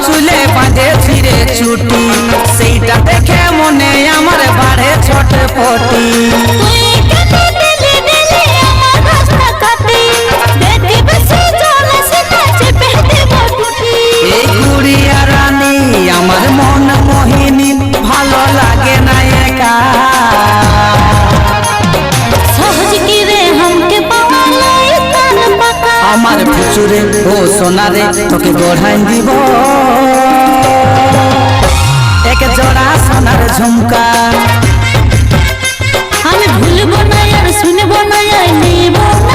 চুলে বাঁধে ছিঁড়ে ছুটি, সেইটা দেখে মনে আমার বাড়ে ছটপটি। এই গুড়িয়া রানী আমার মন মোহিনী, ভালো লাগে না একা। আমার ফুচুরে ও সোনারে তোকে গড়াই দিব এক জোড়া সোনার ঝুমকা। আমি ভুলবো না আর শুনবো না আর নিব না